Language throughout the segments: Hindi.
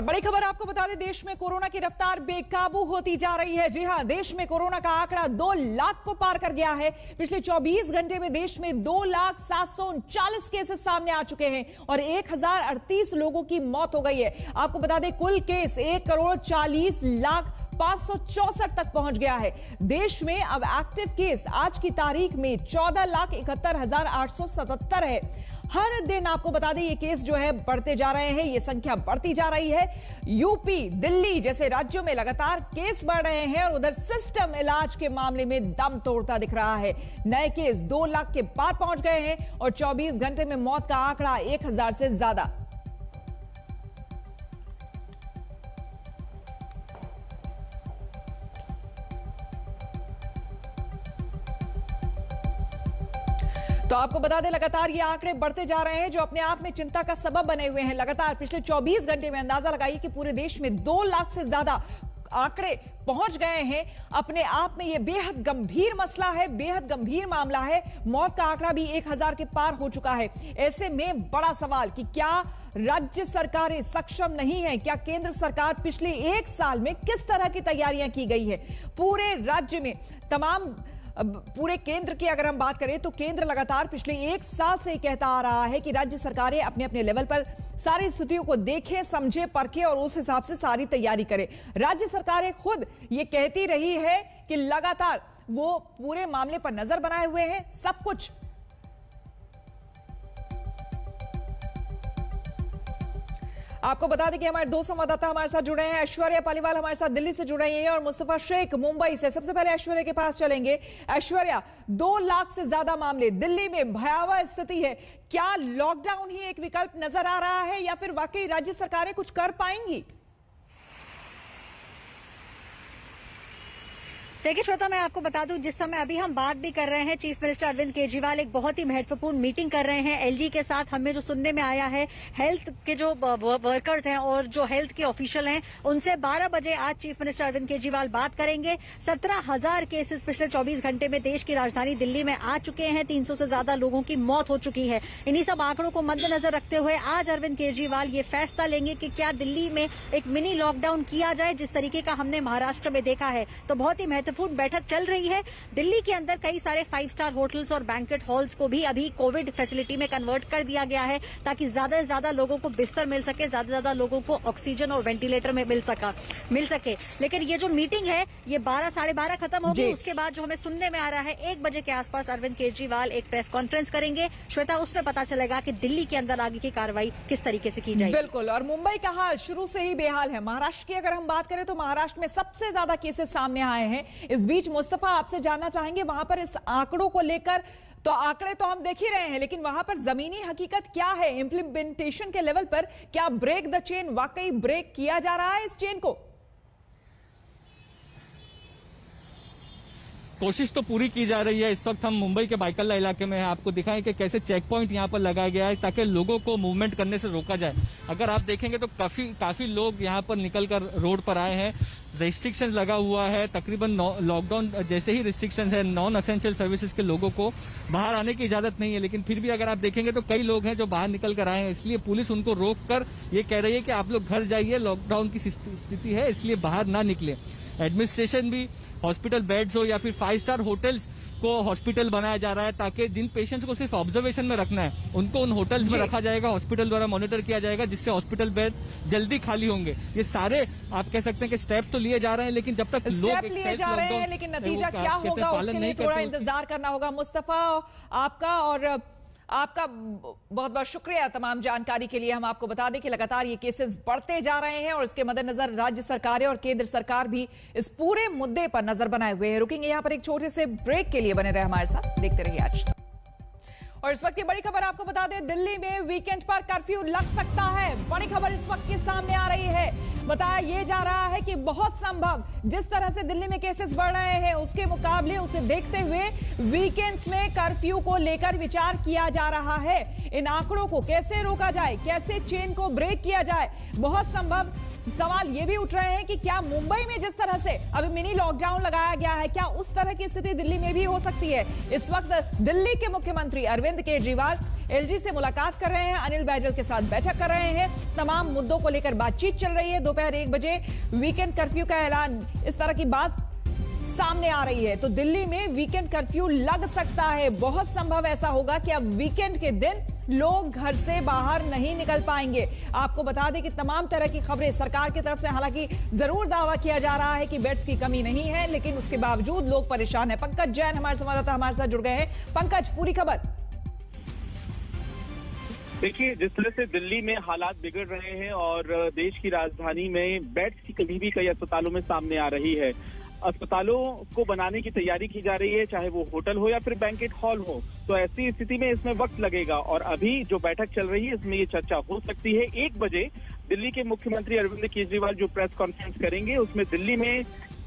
बड़ी खबर आपको बता दें, देश में कोरोना की रफ्तार बेकाबू होती जा रही है। जी हां, देश में कोरोना का आंकड़ा 2 लाख को पार कर गया है। पिछले 24 घंटे में देश में 2,739 केसेस सामने आ चुके हैं और 1038 लोगों की मौत हो गई है। आपको बता दें, कुल केस 1,40,40,564 तक पहुंच गया है। देश में अब एक्टिव केस आज की तारीख में 14,71,877 है। हर दिन आपको बता दें ये केस जो है बढ़ते जा रहे हैं, ये संख्या बढ़ती जा रही है। यूपी, दिल्ली जैसे राज्यों में लगातार केस बढ़ रहे हैं और उधर सिस्टम इलाज के मामले में दम तोड़ता दिख रहा है। नए केस 2 लाख के पार पहुंच गए हैं और 24 घंटे में मौत का आंकड़ा 1000 से ज्यादा। तो आपको बता दें, लगातार ये आंकड़े बढ़ते जा रहे हैं जो अपने आप में चिंता का सबब बने हुए हैं। लगातार पिछले 24 घंटे में अंदाजा लगाइए कि पूरे देश में 2 लाख से ज्यादा आंकड़े पहुंच गए हैं। अपने आप में यह बेहद गंभीर मसला है, बेहद गंभीर मामला है। मौत का आंकड़ा भी 1000 के पार हो चुका है। ऐसे में बड़ा सवाल कि क्या राज्य सरकारें सक्षम नहीं है? क्या केंद्र सरकार पिछले 1 साल में किस तरह की तैयारियां की गई है? पूरे राज्य में पूरे केंद्र की अगर हम बात करें तो केंद्र लगातार पिछले 1 साल से कहता आ रहा है कि राज्य सरकारें अपने अपने लेवल पर सारी स्थितियों को देखें, समझे, परखें और उस हिसाब से सारी तैयारी करें। राज्य सरकारें खुद ये कहती रही है कि लगातार वो पूरे मामले पर नजर बनाए हुए हैं। सब कुछ आपको बता दें कि हमारे 2 संवाददाता हमारे साथ जुड़े हैं। ऐश्वर्या पालीवाल हमारे साथ दिल्ली से जुड़े हैं और मुस्तफा शेख मुंबई से। सबसे पहले ऐश्वर्या के पास चलेंगे। ऐश्वर्या, 2 लाख से ज्यादा मामले, दिल्ली में भयावह स्थिति है। क्या लॉकडाउन ही एक विकल्प नजर आ रहा है या फिर वाकई राज्य सरकारें कुछ कर पाएंगी? देखिए श्वेता, मैं आपको बता दूं, जिस समय अभी हम बात भी कर रहे हैं, चीफ मिनिस्टर अरविंद केजरीवाल एक बहुत ही महत्वपूर्ण मीटिंग कर रहे हैं एलजी के साथ। हमें जो सुनने में आया है, हेल्थ के जो वर्कर्स हैं और जो हेल्थ के ऑफिशियल हैं, उनसे 12 बजे आज चीफ मिनिस्टर अरविंद केजरीवाल बात करेंगे। 17,000 केसेस पिछले 24 घंटे में देश की राजधानी दिल्ली में आ चुके हैं। 300 से ज्यादा लोगों की मौत हो चुकी है। इन्हीं सब आंकड़ों को मद्देनजर रखते हुए आज अरविंद केजरीवाल ये फैसला लेंगे कि क्या दिल्ली में एक मिनी लॉकडाउन किया जाए, जिस तरीके का हमने महाराष्ट्र में देखा है। तो बहुत ही महत्वपूर्ण बैठक चल रही है। दिल्ली के अंदर कई सारे 5 स्टार होटल्स और बैंक्वेट हॉल्स को भी अभी कोविड फैसिलिटी में कन्वर्ट कर दिया गया है, ताकि ज्यादा से ज्यादा लोगों को बिस्तर मिल सके, ज्यादा से ज्यादा लोगों को ऑक्सीजन और वेंटिलेटर में मिल सके। लेकिन ये जो मीटिंग है ये 12 साढ़े 12 खत्म होगी। उसके बाद जो हमें सुनने में आ रहा है, 1 बजे के आसपास अरविंद केजरीवाल एक प्रेस कॉन्फ्रेंस करेंगे। श्वेता, उसमें पता चलेगा कि दिल्ली के अंदर आगे की कार्रवाई किस तरीके से की जाएगी। बिल्कुल, और मुंबई का हाल शुरू से ही बेहाल है। महाराष्ट्र की अगर हम बात करें तो महाराष्ट्र में सबसे ज्यादा केसेस सामने आए हैं। इस बीच मुस्तफा, आपसे जानना चाहेंगे वहां पर इस आंकड़ों को लेकर, तो आंकड़े तो हम देख ही रहे हैं, लेकिन वहां पर जमीनी हकीकत क्या है? इंप्लीमेंटेशन के लेवल पर क्या ब्रेक द चेन वाकई ब्रेक किया जा रहा है? इस चेन को कोशिश तो पूरी की जा रही है। इस वक्त हम मुंबई के बाइकल्ला इलाके में हैं। आपको दिखाएं कि कैसे चेक पॉइंट यहाँ पर लगाया गया है ताकि लोगों को मूवमेंट करने से रोका जाए। अगर आप देखेंगे तो काफी लोग यहाँ पर निकलकर रोड पर आए हैं। रेस्ट्रिक्शन लगा हुआ है, तकरीबन लॉकडाउन जैसे ही रिस्ट्रिक्शन है, नॉन एसेंशियल सर्विसेज के लोगों को बाहर आने की इजाजत नहीं है। लेकिन फिर भी अगर आप देखेंगे तो कई लोग हैं जो बाहर निकल कर आए हैं, इसलिए पुलिस उनको रोक कर ये कह रही है कि आप लोग घर जाइए, लॉकडाउन की स्थिति है इसलिए बाहर ना निकले। एडमिनिस्ट्रेशन भी हॉस्पिटल बेड्स हो या फिर 5 स्टार होटल्स को हॉस्पिटल बनाया जा रहा है, ताकि जिन पेशेंट्स को सिर्फ ऑब्जर्वेशन में रखना है उनको उन होटल्स में रखा जाएगा, हॉस्पिटल द्वारा मॉनिटर किया जाएगा, जिससे हॉस्पिटल बेड जल्दी खाली होंगे। ये सारे आप कह सकते हैं कि स्टेप्स तो लिए जा रहे हैं, लेकिन जब तक लोग लिए जा रहे हैं, लेकिन नतीजा क्या होगा उसके लिए थोड़ा इंतजार करना होगा। मुस्तफा, आपका और आपका बहुत बहुत शुक्रिया तमाम जानकारी के लिए। हम आपको बता दें कि लगातार ये केसेस बढ़ते जा रहे हैं और इसके मद्देनजर राज्य सरकारें और केंद्र सरकार भी इस पूरे मुद्दे पर नजर बनाए हुए हैं। रुकेंगे यहाँ पर एक छोटे से ब्रेक के लिए, बने रहे हमारे साथ, देखते रहिए आज तक। और इस वक्त की बड़ी खबर आपको बता दें, दिल्ली में वीकेंड पर कर्फ्यू लग सकता है। बड़ी खबर इस वक्त की सामने आ रही है। बताया यह जा रहा है कि बहुत संभव, जिस तरह से दिल्ली में केसेस बढ़ रहे हैं उसके मुकाबले, उसे देखते हुए वीकेंड्स में कर्फ्यू को लेकर विचार किया जा रहा है। इन आंकड़ों को कैसे रोका जाए, कैसे चेन को ब्रेक किया जाए। बहुत संभव सवाल ये भी उठ रहे हैं कि क्या मुंबई में जिस तरह से अभी मिनी लॉकडाउन लगाया गया है, क्या उस तरह की स्थिति दिल्ली में भी हो सकती है। इस वक्त दिल्ली के मुख्यमंत्री अरविंद केजरीवाल एलजी से मुलाकात कर रहे हैं, अनिल बैजल के साथ बैठक कर रहे हैं, तमाम मुद्दों को लेकर बातचीत चल रही है। दोपहर 1 बजे वीकेंड कर्फ्यू का ऐलान, इस तरह की बात सामने आ रही है। तो दिल्ली में वीकेंड कर्फ्यू लग सकता है। बहुत संभव ऐसा होगा कि अब वीकेंड के दिन लोग घर से बाहर नहीं निकल पाएंगे। आपको बता दें कि तमाम तरह की खबरें सरकार की तरफ से, हालांकि जरूर दावा किया जा रहा है कि बेड्स की कमी नहीं है, लेकिन उसके बावजूद लोग परेशान हैं। पंकज जैन हमारे संवाददाता हमारे साथ जुड़ गए हैं। पंकज, पूरी खबर। देखिए, जिस तरह से दिल्ली में हालात बिगड़ रहे हैं और देश की राजधानी में बेड्स की कमी भी कई अस्पतालों में सामने आ रही है। अस्पतालों को बनाने की तैयारी की जा रही है, चाहे वो होटल हो या फिर बैंकेट हॉल हो। तो ऐसी स्थिति में इसमें वक्त लगेगा और अभी जो बैठक चल रही है इसमें ये चर्चा हो सकती है। 1 बजे दिल्ली के मुख्यमंत्री अरविंद केजरीवाल जो प्रेस कॉन्फ्रेंस करेंगे उसमें दिल्ली में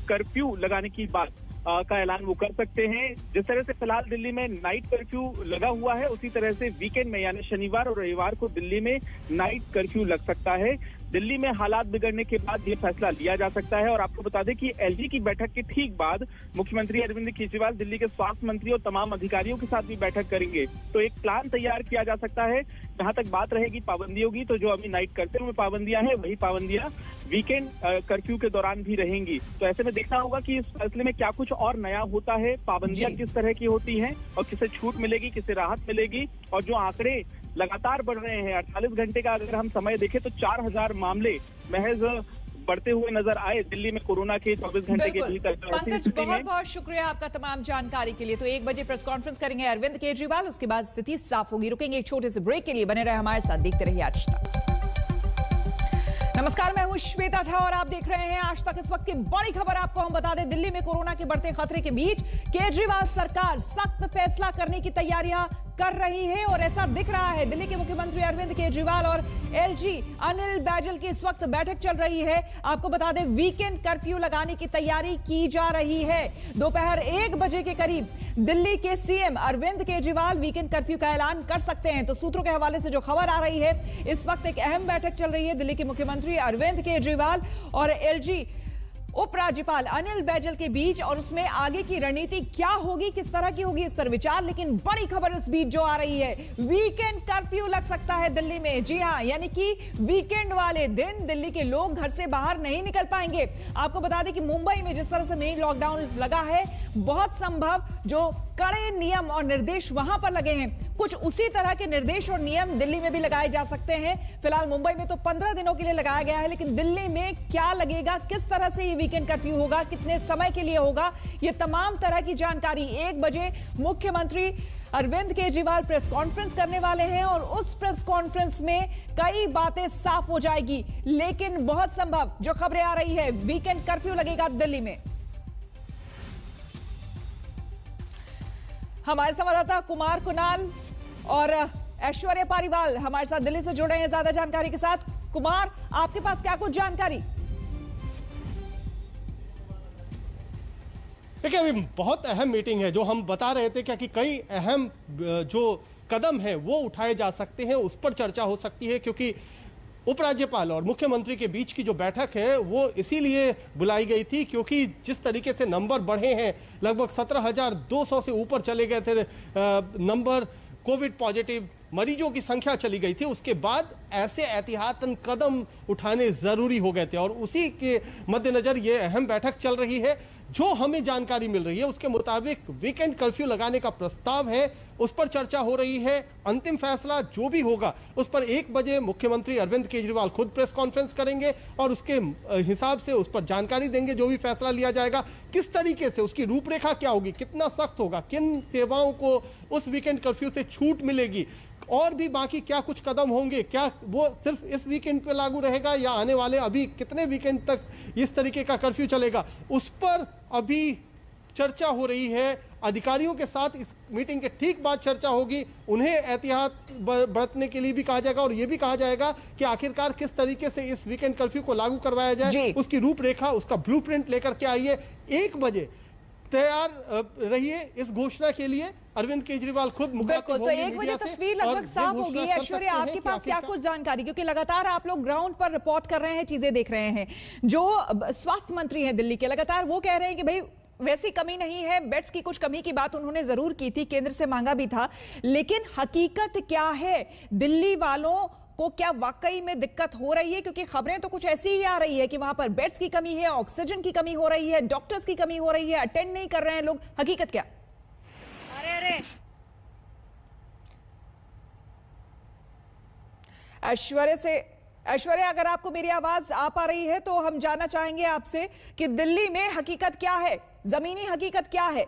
कर्फ्यू लगाने की बात का ऐलान वो कर सकते हैं। जिस तरह से फिलहाल दिल्ली में नाइट कर्फ्यू लगा हुआ है, उसी तरह से वीकेंड में यानी शनिवार और रविवार को दिल्ली में नाइट कर्फ्यू लग सकता है। दिल्ली में हालात बिगड़ने के बाद ये फैसला लिया जा सकता है। और आपको बता दें कि एलजी की बैठक के ठीक बाद मुख्यमंत्री अरविंद केजरीवाल दिल्ली के स्वास्थ्य मंत्री और तमाम अधिकारियों के साथ भी बैठक करेंगे। तो एक प्लान तैयार किया जा सकता है। जहां तक बात रहेगी पाबंदियों की, तो जो अभी नाइट कर्फ्यू में पाबंदियां हैं वही पाबंदियां वीकेंड कर्फ्यू के दौरान भी रहेंगी। तो ऐसे में देखना होगा कि इस फैसले में क्या कुछ और नया होता है, पाबंदियां किस तरह की होती हैं और किसे छूट मिलेगी, किसे राहत मिलेगी। और जो आंकड़े लगातार बढ़ रहे हैं, 48 घंटे का अगर हम समय देखें तो 4000 मामले महज बढ़ते हुए नजर आए दिल्ली में कोरोना के 24 घंटे के भीतर। पंकज, बहुत बहुत शुक्रिया आपका तमाम जानकारी के लिए। तो 1 बजे प्रेस कॉन्फ्रेंस करेंगे अरविंद केजरीवाल, उसके बाद स्थिति साफ होगी। रुकेंगे एक छोटे से ब्रेक के लिए, बने रहे हमारे साथ, देखते रहिए आज तक। नमस्कार, मैं हूं श्वेता झा और आप देख रहे हैं आज तक। इस वक्त की बड़ी खबर आपको हम बता दें, दिल्ली में कोरोना के बढ़ते खतरे के बीच केजरीवाल सरकार सख्त फैसला करने की तैयारियां कर रही है और ऐसा दिख रहा है। दिल्ली के मुख्यमंत्री अरविंद केजरीवाल और एलजी अनिल बैजल की इस वक्त बैठक चल रही है। आपको बता दें, वीकेंड कर्फ्यू लगाने की तैयारी की जा रही है। दोपहर 1 बजे के करीब दिल्ली के CM Arvind Kejriwal weekend curfew का ऐलान कर सकते हैं। तो सूत्रों के हवाले से जो खबर आ रही है, इस वक्त एक अहम बैठक चल रही है दिल्ली के मुख्यमंत्री अरविंद केजरीवाल और एलजी उपराज्यपाल अनिल बैजल के बीच, और उसमें आगे की रणनीति क्या होगी, किस तरह की होगी, इस पर विचार। लेकिन बड़ी खबर इस बीच जो आ रही है, वीकेंड कर्फ्यू लग सकता है दिल्ली में। जी हां, यानी कि वीकेंड वाले दिन दिल्ली के लोग घर से बाहर नहीं निकल पाएंगे। आपको बता दें कि मुंबई में जिस तरह से मिनी लॉकडाउन लगा है, बहुत संभव जो कड़े नियम और निर्देश वहां पर लगे हैं, कुछ उसी तरह के निर्देश और नियम दिल्ली में भी लगाए जा सकते हैं। फिलहाल मुंबई में तो 15 दिनों के लिए लगाया गया है, लेकिन दिल्ली में क्या लगेगा, किस तरह से ये वीकेंड कर्फ्यू होगा, कितने समय के लिए होगा, ये तमाम तरह की जानकारी 1 बजे मुख्यमंत्री अरविंद केजरीवाल प्रेस कॉन्फ्रेंस करने वाले हैं और उस प्रेस कॉन्फ्रेंस में कई बातें साफ हो जाएगी। लेकिन बहुत संभव जो खबरें आ रही है, वीकेंड कर्फ्यू लगेगा दिल्ली में। हमारे संवाददाता कुमार कुणाल और ऐश्वर्या पारीवाल हमारे साथ दिल्ली से जुड़े हैं ज्यादा जानकारी के साथ। कुमार, आपके पास क्या कुछ जानकारी? देखिए, अभी बहुत अहम मीटिंग है जो हम बता रहे थे, क्या कि कई अहम जो कदम है वो उठाए जा सकते हैं, उस पर चर्चा हो सकती है। क्योंकि उपराज्यपाल और मुख्यमंत्री के बीच की जो बैठक है वो इसीलिए बुलाई गई थी क्योंकि जिस तरीके से नंबर बढ़े हैं, लगभग 17,200 से ऊपर चले गए थे नंबर कोविड पॉजिटिव मरीजों की संख्या चली गई थी। उसके बाद ऐसे एहतियातन कदम उठाने जरूरी हो गए थे और उसी के मद्देनजर ये अहम बैठक चल रही है। जो हमें जानकारी मिल रही है उसके मुताबिक वीकेंड कर्फ्यू लगाने का प्रस्ताव है, उस पर चर्चा हो रही है। अंतिम फैसला जो भी होगा उस पर 1 बजे मुख्यमंत्री अरविंद केजरीवाल खुद प्रेस कॉन्फ्रेंस करेंगे और उसके हिसाब से उस पर जानकारी देंगे। जो भी फैसला लिया जाएगा, किस तरीके से, उसकी रूपरेखा क्या होगी, कितना सख्त होगा, किन सेवाओं को उस वीकेंड कर्फ्यू से छूट मिलेगी और भी बाकी क्या कुछ कदम होंगे, क्या वो सिर्फ इस वीकेंड पे लागू रहेगा या आने वाले अभी कितने वीकेंड तक इस तरीके का कर्फ्यू चलेगा, उस पर अभी चर्चा हो रही है। अधिकारियों के साथ इस मीटिंग के ठीक बाद चर्चा होगी। उन्हें एहतियात बरतने के लिए भी कहा जाएगा और यह भी कहा जाएगा कि आखिरकार किस तरीके से इस वीकेंड कर्फ्यू को लागू करवाया जाए, उसकी रूपरेखा, उसका ब्लूप्रिंट लेकर के आइए। 1 बजे तैयार रहिए इस घोषणा के लिए। अरविंद केजरीवाल खुद मुखातिब तो होंगे एक मीडिया बजे से तस्वीर लगभग साफ होगी। ऐश्वर्या, आपके पास क्या कुछ जानकारी, क्योंकि लगातार आप लोग ग्राउंड पर रिपोर्ट कर रहे हैं, चीजें देख रहे हैं। जो स्वास्थ्य मंत्री हैं दिल्ली के, लगातार वो कह रहे हैं कि भाई वैसी कमी नहीं है, बेड्स की कुछ कमी की बात उन्होंने जरूर की थी, केंद्र से मांगा भी था, लेकिन हकीकत क्या है? दिल्ली वालों को क्या वाकई में दिक्कत हो रही है? क्योंकि खबरें तो कुछ ऐसी ही आ रही है कि वहां पर बेड्स की कमी है, ऑक्सीजन की कमी हो रही है, डॉक्टर्स की कमी हो रही है, अटेंड नहीं कर रहे हैं लोग। हकीकत क्या? अरे ऐश्वर्या, अगर आपको मेरी आवाज आ पा रही है तो हम जानना चाहेंगे आपसे कि दिल्ली में हकीकत क्या है, जमीनी हकीकत क्या है?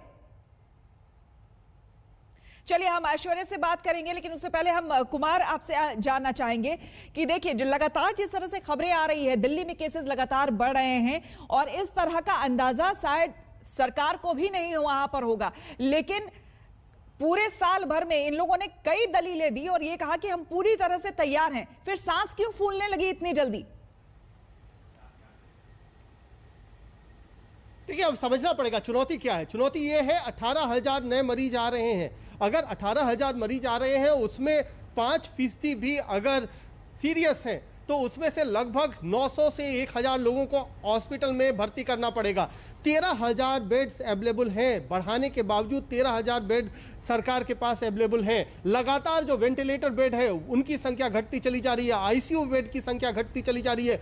चलिए हम ऐश्वर्या से बात करेंगे, लेकिन उससे पहले हम कुमार आपसे जानना चाहेंगे कि देखिए जो लगातार जिस तरह से खबरें आ रही है, दिल्ली में केसेस लगातार बढ़ रहे हैं और इस तरह का अंदाजा शायद सरकार को भी नहीं वहां पर होगा, लेकिन पूरे साल भर में इन लोगों ने कई दलीलें दी और ये कहा कि हम पूरी तरह से तैयार हैं। फिर सांस क्यों फूलने लगी इतनी जल्दी? देखिए, अब समझना पड़ेगा चुनौती क्या है। चुनौती ये है 18,000 नए मरीज आ रहे हैं। अगर 18,000 मरीज आ रहे हैं, उसमें 5% भी अगर सीरियस हैं तो उसमें से लगभग 900 से 1,000 लोगों को हॉस्पिटल में भर्ती करना पड़ेगा। 13,000 बेड्स अवेलेबल हैं, बढ़ाने के बावजूद 13,000 बेड सरकार के पास अवेलेबल हैं। लगातार जो वेंटिलेटर बेड है उनकी संख्या घटती चली जा रही है, आईसीयू बेड की संख्या घटती चली जा रही है।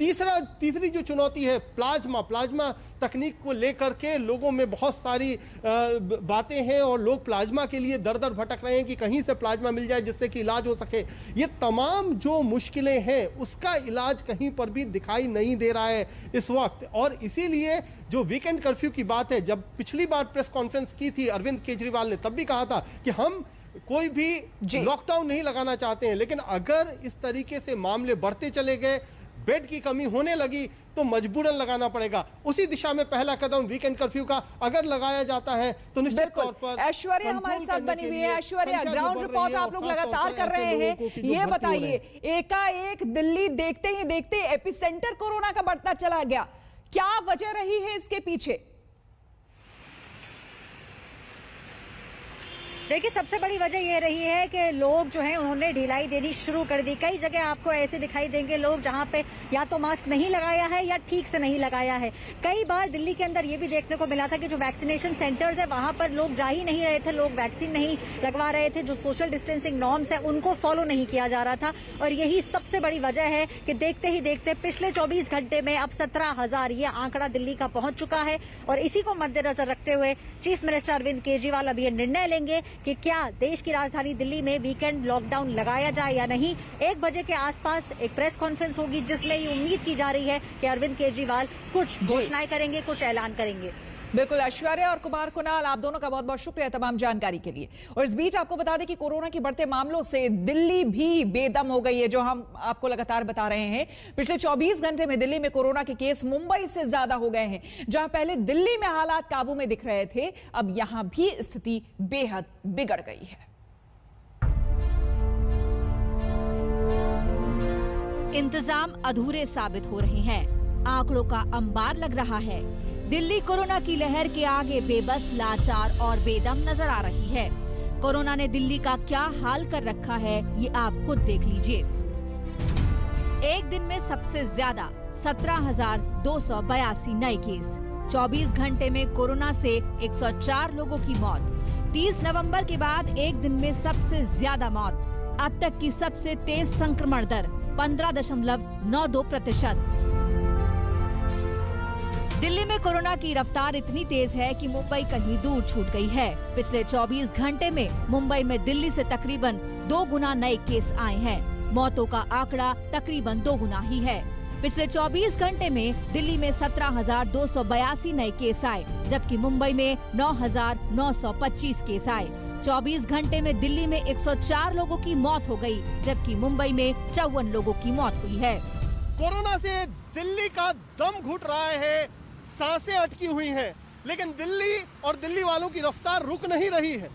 तीसरी जो चुनौती है प्लाज्मा तकनीक को लेकर के लोगों में बहुत सारी बातें हैं और लोग प्लाज्मा के लिए दर दर भटक रहे हैं कि कहीं से प्लाज्मा मिल जाए जिससे कि इलाज हो सके। ये तमाम जो मुश्किलें हैं उसका इलाज कहीं पर भी दिखाई नहीं दे रहा है इस वक्त, और इसीलिए जो वीकेंड कर्फ्यू की बात है, जब पिछली बार प्रेस कॉन्फ्रेंस की थी अरविंद केजरीवाल ने, तब भी कहा था कि हम कोई भी लॉकडाउन नहीं लगाना चाहते हैं, लेकिन अगर इस तरीके से मामले बढ़ते चले गए, बेड की कमी होने लगी तो मजबूरन लगाना पड़ेगा। उसी दिशा में पहला कदम वीकेंड कर्फ्यू का अगर लगाया जाता है तो निश्चित तौर पर ऐश्वर्या हमारे साथ बनी हुई है। ऐश्वर्या, ग्राउंड रिपोर्ट आप लोग लगातार कर रहे हैं, ये बताइए एकाएक दिल्ली देखते ही देखते एपिसेंटर कोरोना का बढ़ता चला गया, क्या वजह रही है इसके पीछे? देखिए, सबसे बड़ी वजह ये रही है कि लोग जो हैं उन्होंने ढिलाई देनी शुरू कर दी। कई जगह आपको ऐसे दिखाई देंगे लोग जहां पे या तो मास्क नहीं लगाया है या ठीक से नहीं लगाया है। कई बार दिल्ली के अंदर ये भी देखने को मिला था कि जो वैक्सीनेशन सेंटर्स है वहां पर लोग जा ही नहीं रहे थे, लोग वैक्सीन नहीं लगवा रहे थे, जो सोशल डिस्टेंसिंग नॉर्म्स है उनको फॉलो नहीं किया जा रहा था। और यही सबसे बड़ी वजह है कि देखते ही देखते पिछले 24 घंटे में अब 17,000 ये आंकड़ा दिल्ली का पहुंच चुका है। और इसी को मद्देनजर रखते हुए चीफ मिनिस्टर अरविंद केजरीवाल अब ये निर्णय लेंगे कि क्या देश की राजधानी दिल्ली में वीकेंड लॉकडाउन लगाया जाए या नहीं। 1 बजे के आसपास एक प्रेस कॉन्फ्रेंस होगी जिसमें ये उम्मीद की जा रही है कि अरविंद केजरीवाल कुछ घोषणाएं करेंगे, कुछ ऐलान करेंगे। बिल्कुल, ऐश्वर्या और कुमार कुणाल, आप दोनों का बहुत बहुत शुक्रिया तमाम जानकारी के लिए। और इस बीच आपको बता दें कि कोरोना के बढ़ते मामलों से दिल्ली भी बेदम हो गई है, जो हम आपको लगातार बता रहे हैं। पिछले 24 घंटे में दिल्ली में कोरोना के केस मुंबई से ज्यादा हो गए हैं। जहां पहले दिल्ली में हालात काबू में दिख रहे थे, अब यहां भी स्थिति बेहद बिगड़ गई है। इंतजाम अधूरे साबित हो रहे हैं, आंकड़ों का अंबार लग रहा है। दिल्ली कोरोना की लहर के आगे बेबस, लाचार और बेदम नजर आ रही है। कोरोना ने दिल्ली का क्या हाल कर रखा है, ये आप खुद देख लीजिए। एक दिन में सबसे ज्यादा 17,282 नए केस, 24 घंटे में कोरोना से 104 लोगों की मौत। 30 नवंबर के बाद एक दिन में सबसे ज्यादा मौत। अब तक की सबसे तेज संक्रमण दर 15.92%। दिल्ली में कोरोना की रफ्तार इतनी तेज है कि मुंबई कहीं दूर छूट गई है। पिछले 24 घंटे में मुंबई में दिल्ली से तकरीबन 2 गुना नए केस आए हैं। मौतों का आंकड़ा तकरीबन 2 गुना ही है। पिछले 24 घंटे में दिल्ली में 17,282 नए केस आए, जबकि मुंबई में 9,925 केस आए। 24 घंटे में दिल्ली में 104 लोगों की मौत हो गई, जबकि मुंबई में 54 लोगों की मौत हुई है। कोरोना से दिल्ली का दम घुट रहा है, सांसें अटकी हुई हैं, लेकिन दिल्ली और दिल्ली वालों की रफ्तार रुक नहीं रही है,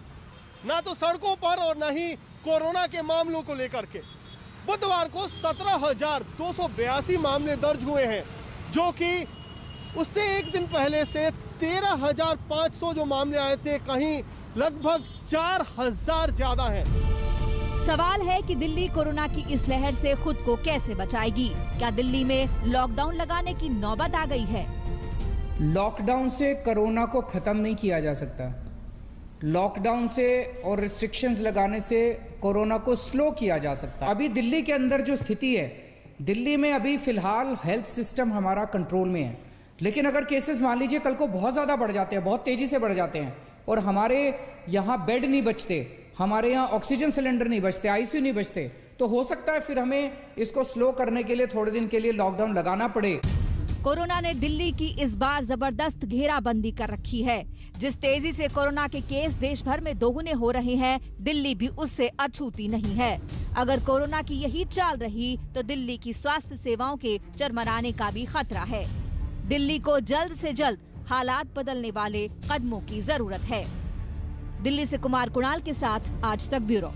ना तो सड़कों पर और ना ही कोरोना के मामलों को लेकर के। बुधवार को 17,282 मामले दर्ज हुए हैं, जो कि उससे एक दिन पहले से 13,500 जो मामले आए थे, कहीं लगभग 4,000 ज्यादा हैं। सवाल है कि दिल्ली कोरोना की इस लहर से खुद को कैसे बचाएगी? क्या दिल्ली में लॉकडाउन लगाने की नौबत आ गई है? लॉकडाउन से कोरोना को खत्म नहीं किया जा सकता। लॉकडाउन से और रिस्ट्रिक्शंस लगाने से कोरोना को स्लो किया जा सकता है। अभी दिल्ली के अंदर जो स्थिति है, दिल्ली में अभी फिलहाल हेल्थ सिस्टम हमारा कंट्रोल में है, लेकिन अगर केसेस मान लीजिए कल को बहुत ज़्यादा बढ़ जाते हैं, बहुत तेज़ी से बढ़ जाते हैं और हमारे यहाँ बेड नहीं बचते, हमारे यहाँ ऑक्सीजन सिलेंडर नहीं बचते, आईसीयू नहीं बचते, तो हो सकता है फिर हमें इसको स्लो करने के लिए थोड़े दिन के लिए लॉकडाउन लगाना पड़े। कोरोना ने दिल्ली की इस बार जबरदस्त घेराबंदी कर रखी है। जिस तेजी से कोरोना के केस देश भर में दोगुने हो रहे हैं, दिल्ली भी उससे अछूती नहीं है। अगर कोरोना की यही चाल रही तो दिल्ली की स्वास्थ्य सेवाओं के चरमराने का भी खतरा है। दिल्ली को जल्द से जल्द हालात बदलने वाले कदमों की जरूरत है। दिल्ली से कुमार कुणाल के साथ आज तक ब्यूरो।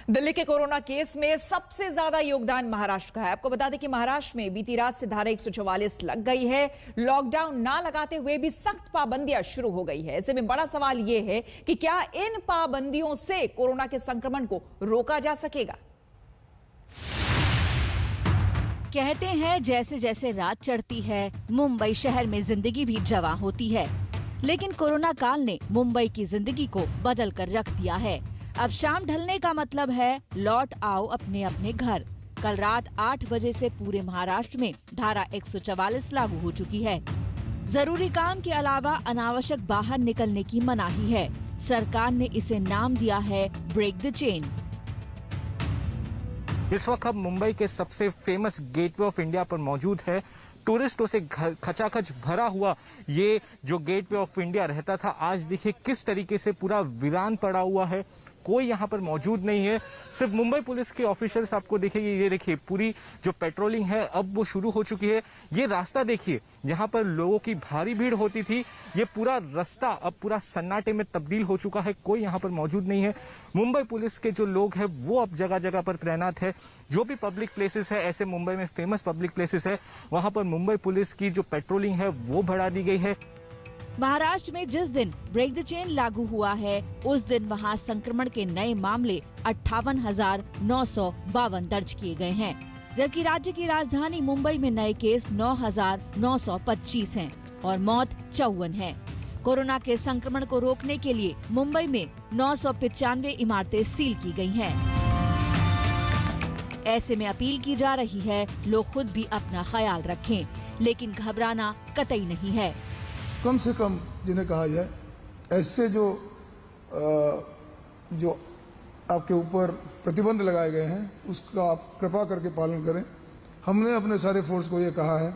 दिल्ली के कोरोना केस में सबसे ज्यादा योगदान महाराष्ट्र का है। आपको बता दें कि महाराष्ट्र में बीती रात से धारा 144 लग गई है। लॉकडाउन ना लगाते हुए भी सख्त पाबंदियां शुरू हो गई है। ऐसे में बड़ा सवाल यह है कि क्या इन पाबंदियों से कोरोना के संक्रमण को रोका जा सकेगा? कहते हैं जैसे जैसे रात चढ़ती है, मुंबई शहर में जिंदगी भी जवां होती है, लेकिन कोरोना काल ने मुंबई की जिंदगी को बदल कर रख दिया है। अब शाम ढलने का मतलब है लौट आओ अपने अपने घर। कल रात 8 बजे से पूरे महाराष्ट्र में धारा 144 लागू हो चुकी है। जरूरी काम के अलावा अनावश्यक बाहर निकलने की मनाही है। सरकार ने इसे नाम दिया है ब्रेक द चेन। इस वक्त हम मुंबई के सबसे फेमस गेटवे ऑफ इंडिया पर मौजूद है। टूरिस्टों से खचाखच भरा हुआ ये जो गेटवे ऑफ इंडिया रहता था, आज देखिए किस तरीके से पूरा वीरान पड़ा हुआ है। कोई यहाँ पर मौजूद नहीं है। सिर्फ मुंबई पुलिस के ऑफिसर्स आपको देखेंगे। ये देखिए पूरी जो पेट्रोलिंग है अब वो शुरू हो चुकी है। ये रास्ता देखिए, यहाँ पर लोगों की भारी भीड़ होती थी, ये पूरा रास्ता अब पूरा सन्नाटे में तब्दील हो चुका है। कोई यहाँ पर मौजूद नहीं है। मुंबई पुलिस के जो लोग हैं वो अब जगह जगह पर तैनात है। जो भी पब्लिक प्लेसेस है, ऐसे मुंबई में फेमस पब्लिक प्लेसेस है, वहां पर मुंबई पुलिस की जो पेट्रोलिंग है वो बढ़ा दी गई है। महाराष्ट्र में जिस दिन ब्रेक द चेन लागू हुआ है, उस दिन वहां संक्रमण के नए मामले 58,952 दर्ज किए गए हैं, जबकि राज्य की राजधानी मुंबई में नए केस 9,925 हैं और मौत 54 है। कोरोना के संक्रमण को रोकने के लिए मुंबई में 995 इमारतें सील की गई हैं। ऐसे में अपील की जा रही है लोग खुद भी अपना ख्याल रखें, लेकिन घबराना कतई नहीं है। कम से कम जिन्हें कहा जाए, ऐसे जो आपके ऊपर प्रतिबंध लगाए गए हैं उसका आप कृपा करके पालन करें। हमने अपने सारे फोर्स को ये कहा है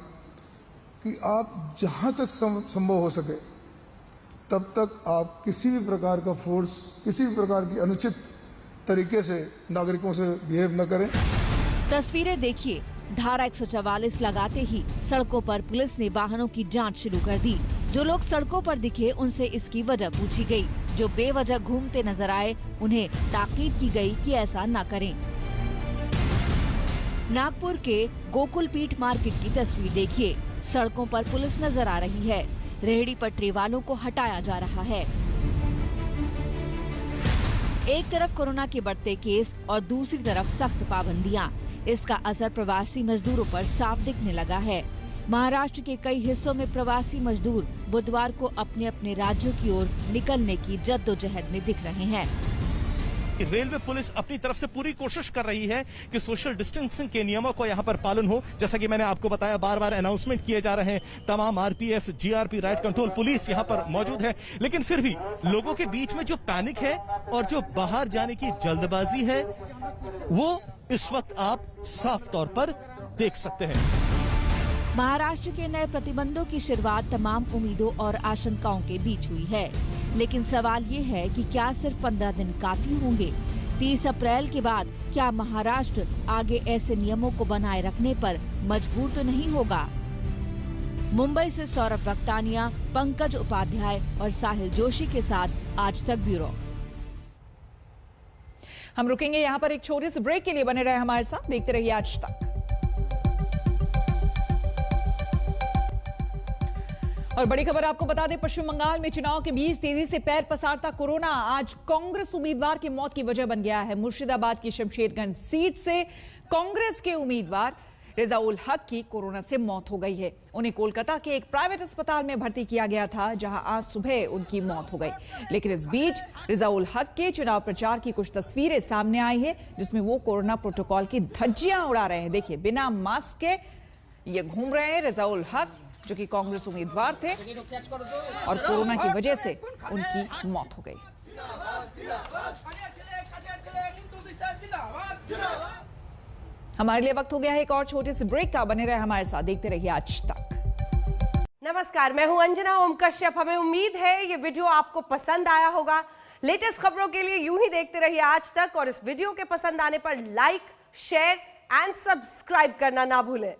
कि आप जहां तक संभव हो सके तब तक आप किसी भी प्रकार का फोर्स, किसी भी प्रकार की अनुचित तरीके से नागरिकों से बिहेव न करें। तस्वीरें देखिए, धारा 144 लगाते ही सड़कों पर पुलिस ने वाहनों की जांच शुरू कर दी। जो लोग सड़कों पर दिखे उनसे इसकी वजह पूछी गई। जो बेवजह घूमते नजर आए उन्हें ताकीद की गई कि ऐसा न करें। नागपुर के गोकुलपीठ मार्केट की तस्वीर देखिए, सड़कों पर पुलिस नजर आ रही है। रेहड़ी पटरी वालों को हटाया जा रहा है। एक तरफ कोरोना के बढ़ते केस और दूसरी तरफ सख्त पाबंदियां। इसका असर प्रवासी मजदूरों पर साफ दिखने लगा है। महाराष्ट्र के कई हिस्सों में प्रवासी मजदूर बुधवार को अपने अपने राज्यों की ओर निकलने की जद्दोजहद में दिख रहे हैं। रेलवे पुलिस अपनी तरफ से पूरी कोशिश कर रही है कि सोशल डिस्टेंसिंग के नियमों को यहाँ पर पालन हो। जैसा कि मैंने आपको बताया, बार बार अनाउंसमेंट किए जा रहे हैं। तमाम RPF, GRP, right control police यहाँ पर मौजूद है, लेकिन फिर भी लोगों के बीच में जो पैनिक है और जो बाहर जाने की जल्दबाजी है वो इस वक्त आप साफ तौर पर देख सकते हैं। महाराष्ट्र के नए प्रतिबंधों की शुरुआत तमाम उम्मीदों और आशंकाओं के बीच हुई है, लेकिन सवाल ये है कि क्या सिर्फ 15 दिन काफी होंगे? 30 अप्रैल के बाद क्या महाराष्ट्र आगे ऐसे नियमों को बनाए रखने पर मजबूर तो नहीं होगा? मुंबई से सौरभ बख्तानिया, पंकज उपाध्याय और साहिल जोशी के साथ आज तक ब्यूरो। हम रुकेंगे यहाँ पर एक छोटे से ब्रेक के लिए। बने रहे हमारे साथ, देखते रहिए आज तक। और बड़ी खबर आपको बता दें, पश्चिम बंगाल में चुनाव के बीच तेजी से पैर पसारता कोरोना आज कांग्रेस उम्मीदवार की मौत की वजह बन गया है। मुर्शिदाबाद की शमशेरगंज सीट से कांग्रेस के उम्मीदवार रिजाउल हक की कोरोना से मौत हो गई है। उन्हें कोलकाता के एक प्राइवेट अस्पताल में भर्ती किया गया था, जहां आज सुबह उनकी मौत हो गई। लेकिन इस बीच रिजाउल हक के चुनाव प्रचार की कुछ तस्वीरें सामने आई है, जिसमें वो कोरोना प्रोटोकॉल की धज्जियां उड़ा रहे हैं। देखिए, बिना मास्क के ये घूम रहे हैं रिजाउल हक, जो कि कांग्रेस उम्मीदवार थे, और कोरोना की वजह से उनकी मौत हो गई। हमारे लिए वक्त हो गया है एक और छोटे से ब्रेक का। बने रहे हमारे साथ, देखते रहिए आज तक। नमस्कार, मैं हूं अंजना ओम कश्यप। हमें उम्मीद है ये वीडियो आपको पसंद आया होगा। लेटेस्ट खबरों के लिए यूं ही देखते रहिए आज तक, और इस वीडियो के पसंद आने पर लाइक, शेयर एंड सब्सक्राइब करना ना भूलें।